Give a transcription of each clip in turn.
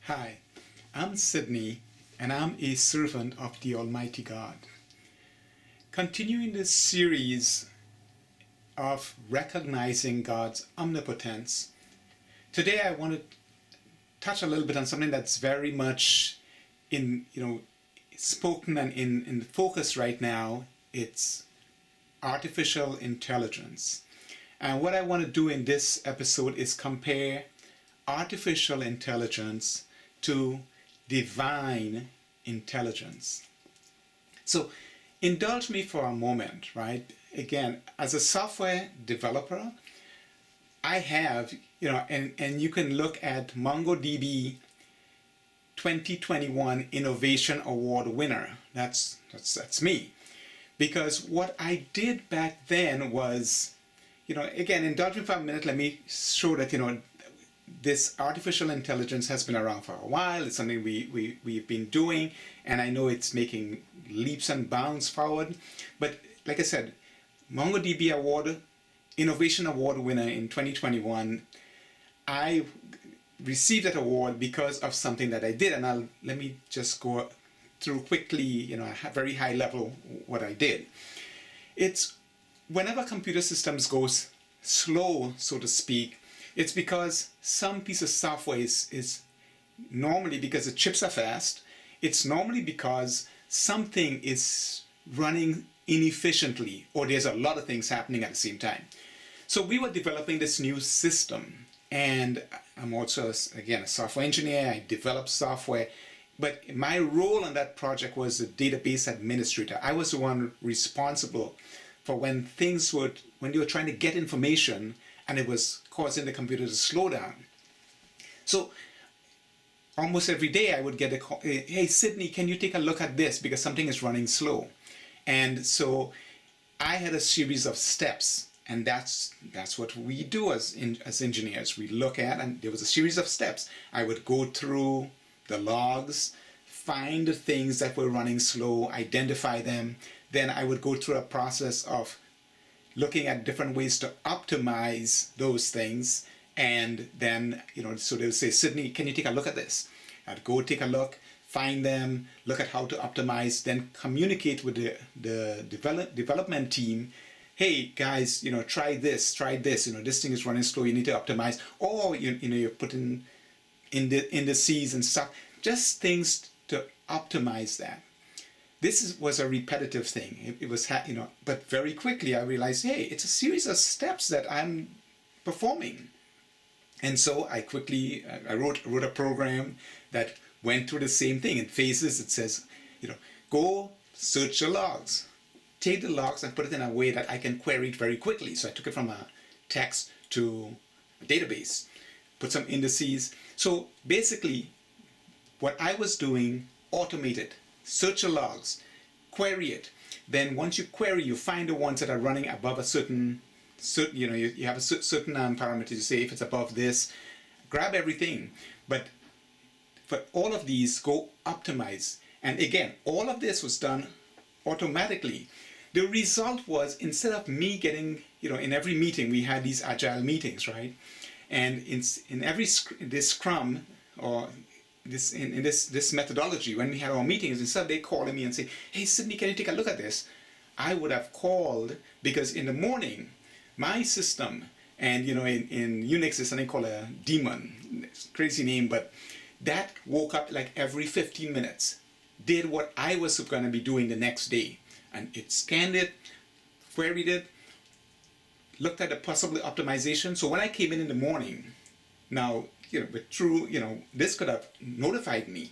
Hi, I'm Sydney, and I'm a servant of the Almighty God. Continuing this series of recognizing God's omnipotence, today I want to touch a little bit on something that's very much spoken and in focus right now. It's artificial intelligence. And what I want to do in this episode is compare artificial intelligence to divine intelligence. So indulge me for a moment, right? Again, as a software developer, I have, and you can look at MongoDB 2021 Innovation Award winner. That's me. Because what I did back then was, again, indulge me for a minute, let me show that, this artificial intelligence has been around for a while. It's something we've been doing, and I know it's making leaps and bounds forward. But like I said, MongoDB Award, Innovation Award winner in 2021, I received that award because of something that I did. And let me just go through quickly, very high level what I did. It's whenever computer systems goes slow, so to speak, it's because some piece of software is normally because the chips are fast. It's normally because something is running inefficiently or there's a lot of things happening at the same time. So we were developing this new system, and I'm also, again, a software engineer. I develop software, but my role on that project was a database administrator. I was the one responsible for when you were trying to get information and it was causing the computer to slow down. So almost every day I would get a call, hey Sydney, can you take a look at this because something is running slow? And so I had a series of steps, and that's what we do as engineers. We look at, and there was a series of steps. I would go through the logs, find the things that were running slow, identify them. Then I would go through a process of looking at different ways to optimize those things. And then, so they would say, Sydney, can you take a look at this? I'd go take a look, find them, look at how to optimize, then communicate with the development team. Hey guys, try this, this thing is running slow, you need to optimize. Or, you're putting indices and stuff, just things to optimize that. This was a repetitive thing. It was, but very quickly I realized, hey, it's a series of steps that I'm performing. And so I wrote a program that went through the same thing. In phases, it says, go search the logs. Take the logs and put it in a way that I can query it very quickly. So I took it from a text to a database, put some indices. So basically, what I was doing, automated. Search the logs, query it. Then once you query, you find the ones that are running above a certain you have a certain parameter. You say if it's above this, grab everything. But for all of these, go optimize. And again, all of this was done automatically. The result was, instead of me getting, in every meeting we had these agile meetings, right? And in every this Scrum or this methodology, when we had our meetings, instead of they calling me and say, hey Sydney, can you take a look at this? I would have called, because in the morning, my system, and in Unix there's something called a daemon, crazy name, but that woke up like every 15 minutes, did what I was going to be doing the next day, and it scanned it, queried it, looked at the possible optimization. So when I came in the morning, now, but true, this could have notified me.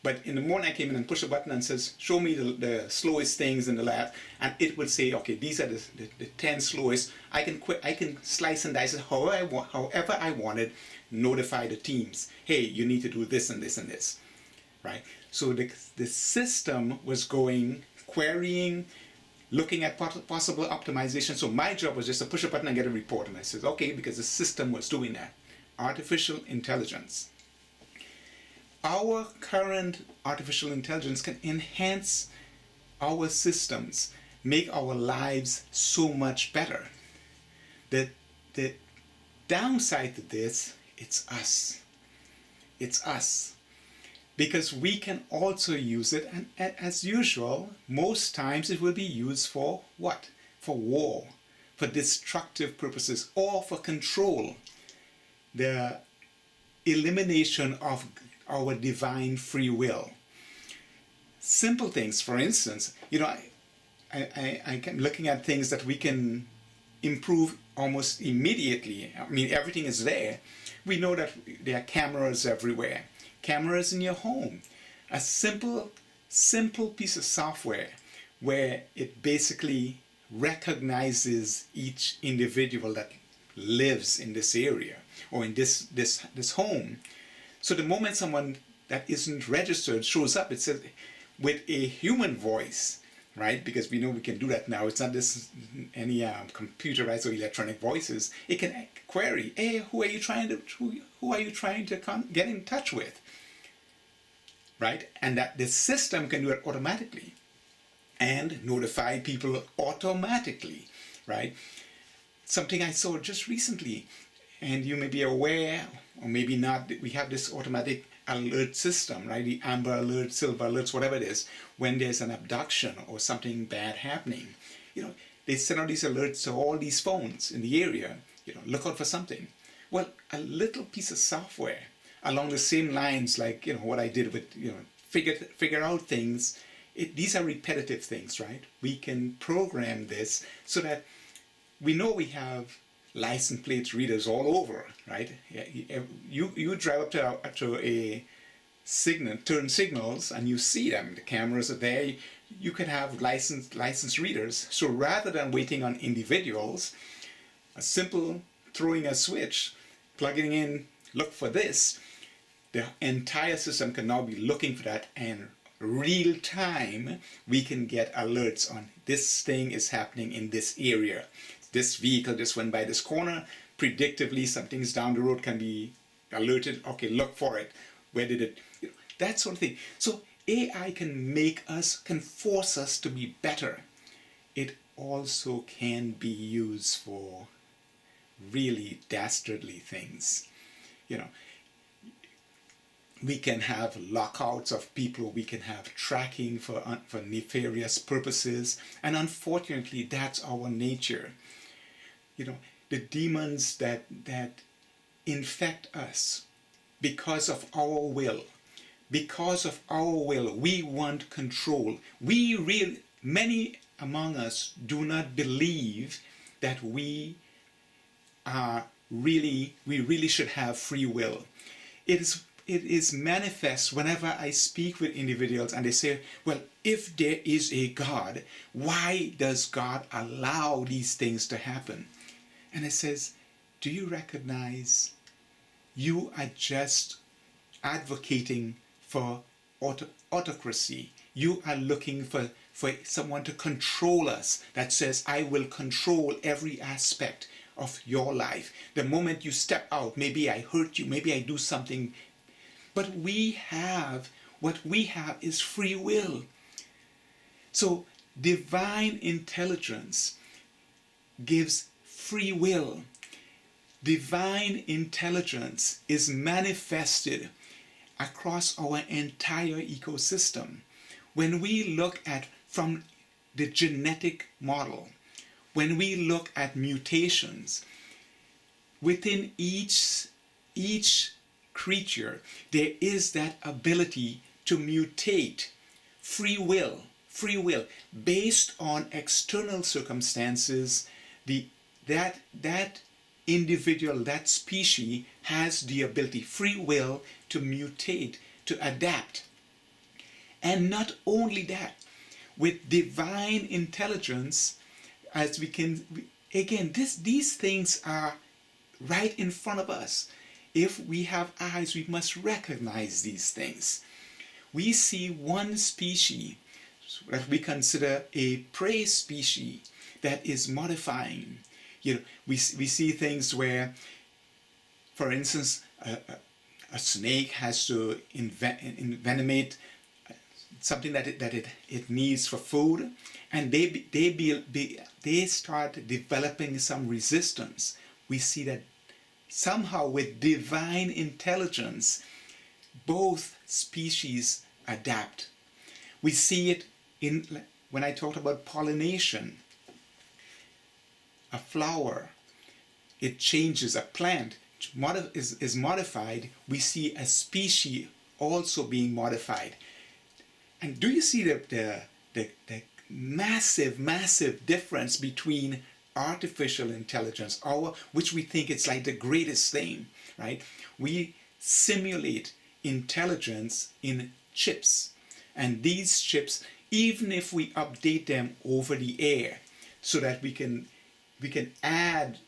But in the morning I came in and pushed a button and says, show me the slowest things in the lab. And it would say, okay, these are the 10 slowest. I can slice and dice it however I wanted, notify the teams. Hey, you need to do this and this and this, right? So the system was going, querying, looking at possible optimization. So my job was just to push a button and get a report. And I said, okay, because the system was doing that. Artificial intelligence. Our current artificial intelligence can enhance our systems, make our lives so much better. The downside to this, it's us. It's us. because we can also use it, and as usual, most times it will be used for what? For war, for destructive purposes, or for control, the elimination of our divine free will. Simple things, for instance, I'm looking at things that we can improve almost immediately. I mean, everything is there. We know that there are cameras everywhere. Cameras in your home. A simple piece of software where it basically recognizes each individual that lives in this area or in this home. So the moment someone that isn't registered shows up, it says with a human voice, right? Because we know we can do that now. It's not this any computerized or electronic voices. It can query, hey, who are you trying to get in touch with, right? And that the system can do it automatically and notify people automatically, right? Something I saw just recently, and you may be aware or maybe not, we have this automatic alert system, right? The amber alert, silver alerts, whatever it is, when there's an abduction or something bad happening. They send out these alerts to all these phones in the area, look out for something. Well, a little piece of software along the same lines, like, what I did with, figure out things. These are repetitive things, right? We can program this so that we know we have license plate readers all over, right? You drive up to a signal, turn signals, and you see them. The cameras are there. You can have license readers. So rather than waiting on individuals, a simple throwing a switch, plugging in, look for this, the entire system can now be looking for that, and real time we can get alerts on this thing is happening in this area. This vehicle just went by this corner. Predictively, something's down the road, can be alerted. Okay, look for it. Where did it? That sort of thing. So AI can force us to be better. It also can be used for really dastardly things. We can have lockouts of people. We can have tracking for nefarious purposes. And unfortunately, that's our nature. The demons that infect us because of our will. Because of our will, we want control. Many among us do not believe that we really should have free will. It is manifest whenever I speak with individuals and they say, well, if there is a God, why does God allow these things to happen? And it says, do you recognize you are just advocating for autocracy? You are looking for someone to control us, that says, I will control every aspect of your life. The moment you step out, maybe I hurt you, maybe I do something. But what we have is free will. So divine intelligence gives free will. Divine intelligence is manifested across our entire ecosystem. When we look at from the genetic model, when we look at mutations, within each creature, there is that ability to mutate. Free will, based on external circumstances. That individual, that species has the ability, free will, to mutate, to adapt. And not only that, with divine intelligence, as we can, again, these things are right in front of us. If we have eyes, we must recognize these things. We see one species that we consider a prey species that is modifying. We see things where, for instance, a snake has to envenomate something that it needs for food, and they start developing some resistance. We see that somehow with divine intelligence, both species adapt. We see it when I talked about pollination. A flower, it changes, a plant is modified. We see a species also being modified. And do you see the massive difference between artificial intelligence, which we think it's like the greatest thing, right? We simulate intelligence in chips. And these chips, even if we update them over the air so that we can add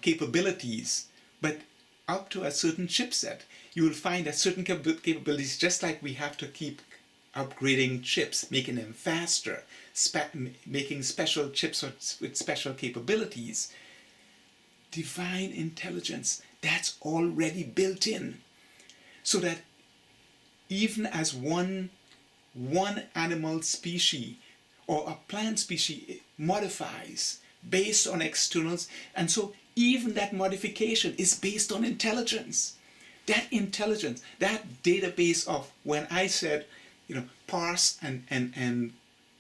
capabilities, but up to a certain chipset, you will find that certain capabilities, just like we have to keep upgrading chips, making them faster, making special chips with special capabilities. Divine intelligence, that's already built in. So that even as one animal species or a plant species modifies based on externals, and so even that modification is based on intelligence. That intelligence, that database of, when I said, parse and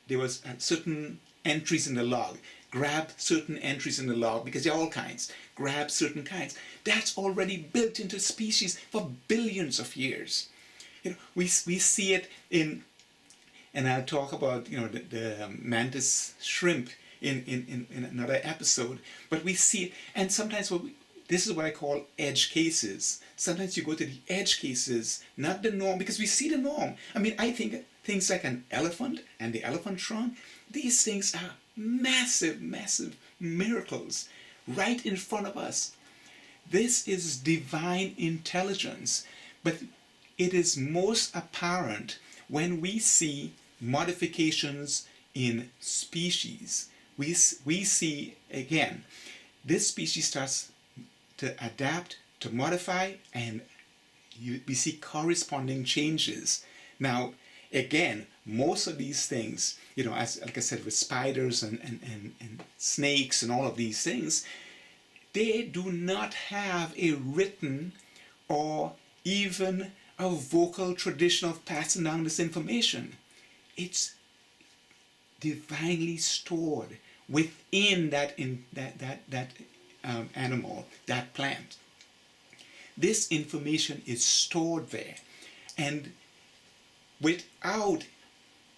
there was certain entries in the log, grab certain entries in the log, because there are all kinds, grab certain kinds. That's already built into species for billions of years. We see it in, and I'll talk about the mantis shrimp in another episode, but we see it, and sometimes this is what I call edge cases. Sometimes you go to the edge cases, not the norm, because we see the norm. I mean, I think things like an elephant and the elephant trunk, these things are massive miracles right in front of us. This is divine intelligence, but it is most apparent when we see modifications in species. We see, again, this species starts to adapt, to modify, and we see corresponding changes. Now, again, most of these things, as like I said, with spiders and snakes and all of these things, they do not have a written or even a vocal tradition of passing down this information. It's divinely stored within that animal, that plant. This information is stored there, and without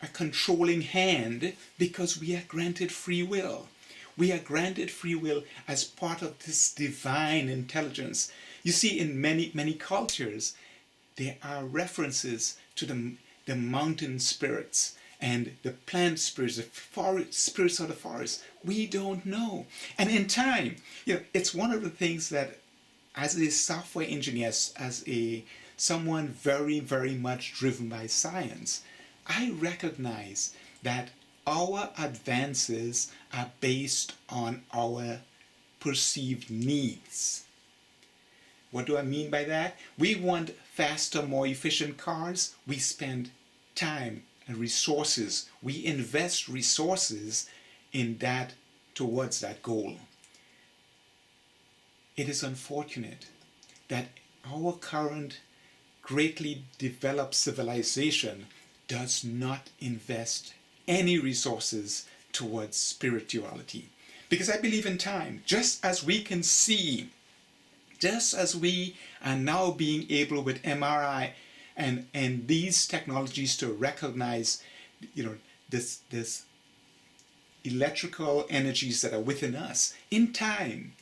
a controlling hand, because we are granted free will. We are granted free will as part of this divine intelligence. You see, in many cultures, there are references to the mountain spirits and the plant spirits, the spirits of the forest. We don't know. And in time, it's one of the things that, as a software engineer, as someone very much driven by science, I recognize that our advances are based on our perceived needs. What do I mean by that? We want faster, more efficient cars. We spend time and resources. We invest resources in that, towards that goal. It is unfortunate that our current greatly developed civilization does not invest any resources towards spirituality. Because I believe in time, just as we can see, just as we are now being able with MRI and these technologies to recognize, this electrical energies that are within us, in time,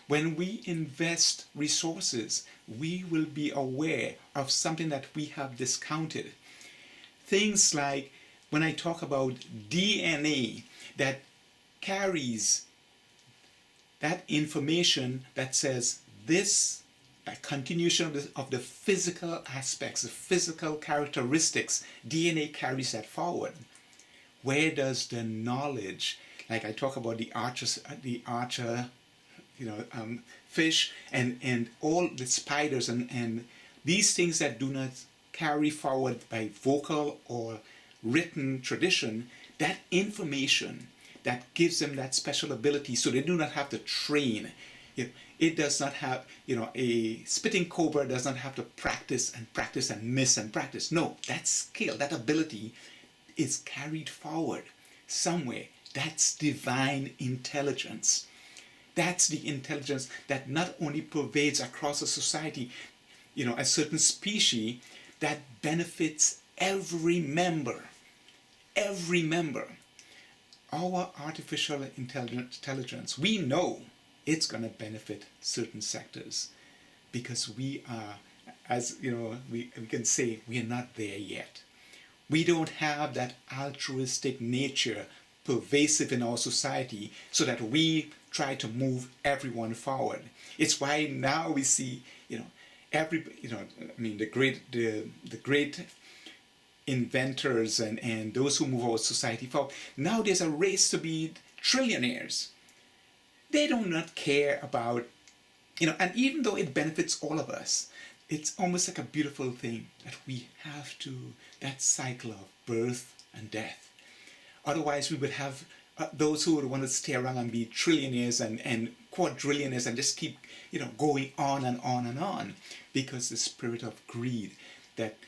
when we invest resources, we will be aware of something that we have discounted. Things like, when I talk about DNA that carries that information that says this, a continuation of the physical aspects, the physical characteristics, DNA carries that forward. Where does the knowledge, like I talk about the archer, fish and all the spiders and these things that do not carry forward by vocal or written tradition, that information that gives them that special ability, so they do not have to train. It does not have, a spitting cobra does not have to practice and practice and miss and practice. No, that skill, that ability is carried forward somewhere. That's divine intelligence. That's the intelligence that not only pervades across a society, a certain species, that benefits every member. Every member. Our artificial intelligence, we know it's going to benefit certain sectors because we are, as we can say, we are not there yet. We don't have that altruistic nature pervasive in our society so that we try to move everyone forward. It's why now we see, the great inventors and those who move our society forward. Now there's a race to be trillionaires. They do not care about, and even though it benefits all of us, it's almost like a beautiful thing that we have to, that cycle of birth and death. Otherwise, we would have those who would want to stay around and be trillionaires and quadrillionaires and just keep, going on and on and on, because the spirit of greed, that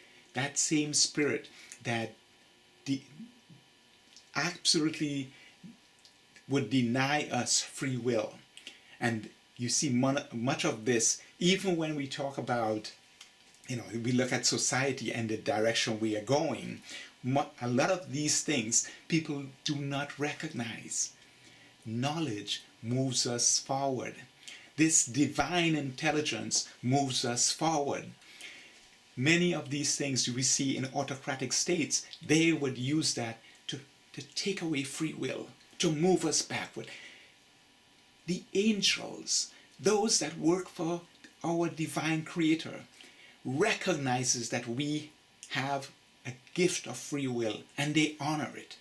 same spirit that absolutely would deny us free will. And you see much of this, even when we talk about, we look at society and the direction we are going, a lot of these things people do not recognize. Knowledge moves us forward. This divine intelligence moves us forward. Many of these things we see in autocratic states, they would use that to take away free will, to move us backward. The angels, those that work for our divine creator, recognizes that we have a gift of free will and they honor it.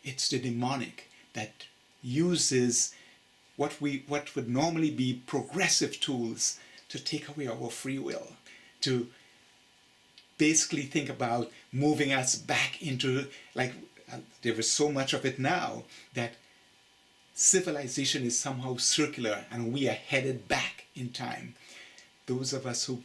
It's the demonic that uses what would normally be progressive tools to take away our free will, to basically think about moving us back into, there is so much of it now that civilization is somehow circular and we are headed back in time. Those of us who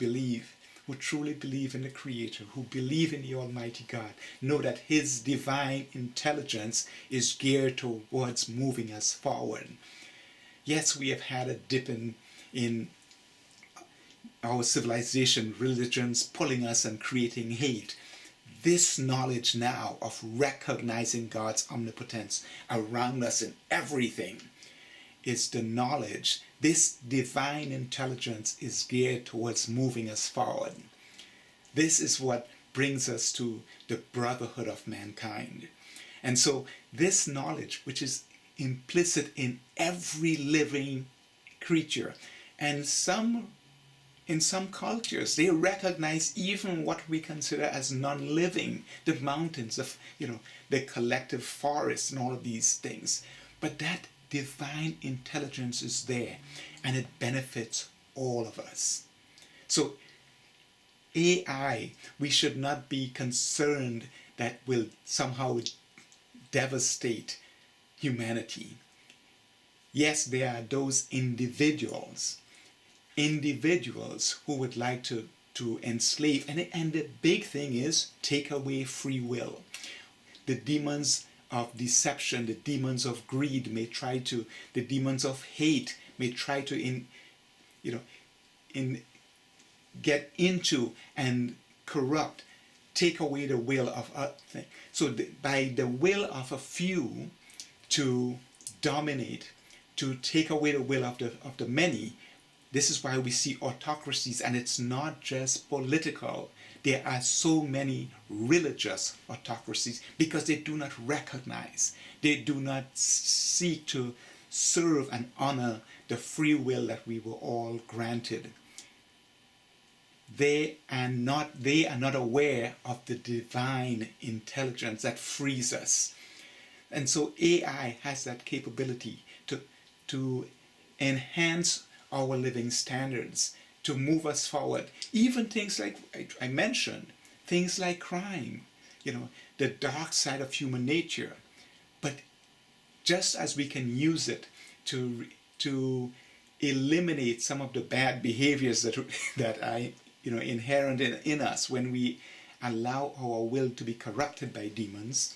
truly believe in the Creator, who believe in the Almighty God, know that His divine intelligence is geared towards moving us forward. Yes, we have had a dip in our civilization, religions pulling us and creating hate. This knowledge now of recognizing God's omnipotence around us in everything is the knowledge. This divine intelligence is geared towards moving us forward. This is what brings us to the brotherhood of mankind. And so this knowledge, which is implicit in every living creature, and in some cultures, they recognize even what we consider as non-living, the mountains of, the collective forests and all of these things. But that divine intelligence is there, and it benefits all of us. So AI, we should not be concerned that will somehow devastate humanity. Yes, there are those individuals who would like to enslave. And the big thing is take away free will. The demons of deception, the demons of greed the demons of hate may try to get into and corrupt, take away the will of others. So by the will of a few to dominate, to take away the will of the many. This is why we see autocracies, and it's not just political. There are so many religious autocracies because they do not recognize, they do not seek to serve and honor the free will that we were all granted. They are not aware of the divine intelligence that frees us. And so AI has that capability to enhance our living standards, to move us forward. Even things like I mentioned, things like crime, the dark side of human nature. But just as we can use it to eliminate some of the bad behaviors that are inherent in us when we allow our will to be corrupted by demons.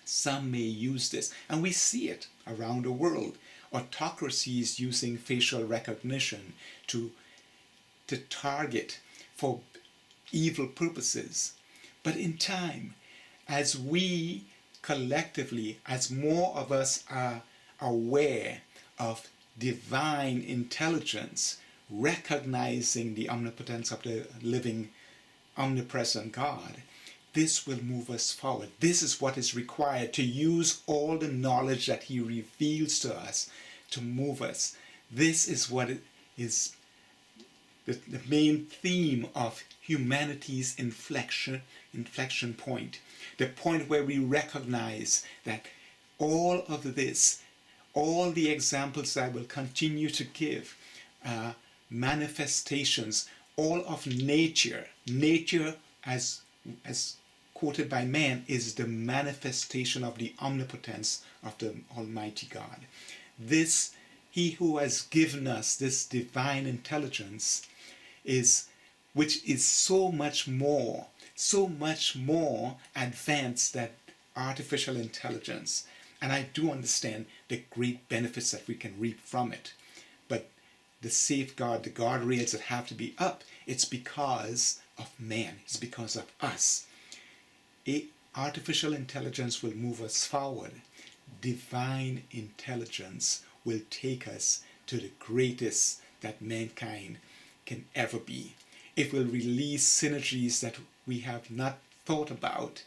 Some may use this, and we see it around the world. Autocracies using facial recognition to target for evil purposes. But in time, as we collectively, as more of us are aware of divine intelligence, recognizing the omnipotence of the living, omnipresent God, this will move us forward. This is what is required to use all the knowledge that He reveals to us to move us. This is what it is, the main theme of humanity's inflection point. The point where we recognize that all of this, all the examples I will continue to give, manifestations, all of nature as quoted by man is the manifestation of the omnipotence of the Almighty God. This, He who has given us this divine intelligence which is so much more advanced than artificial intelligence. And I do understand the great benefits that we can reap from it. But the safeguard, the guardrails that have to be up, it's because of man. It's because of us. Artificial intelligence will move us forward. Divine intelligence will take us to the greatest that mankind can ever be. It will release synergies that we have not thought about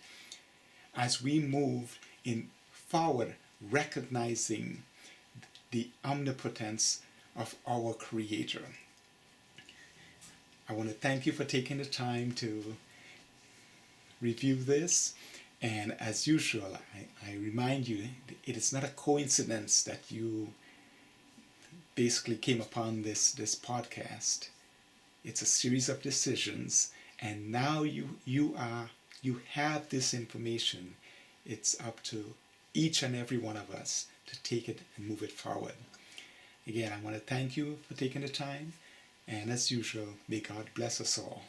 as we move forward, recognizing the omnipotence of our Creator. I want to thank you for taking the time to review this. And as usual, I remind you, it is not a coincidence that you basically came upon this podcast. It's a series of decisions, and now you have this information. It's up to each and every one of us to take it and move it forward. Again, I want to thank you for taking the time, and as usual, may God bless us all.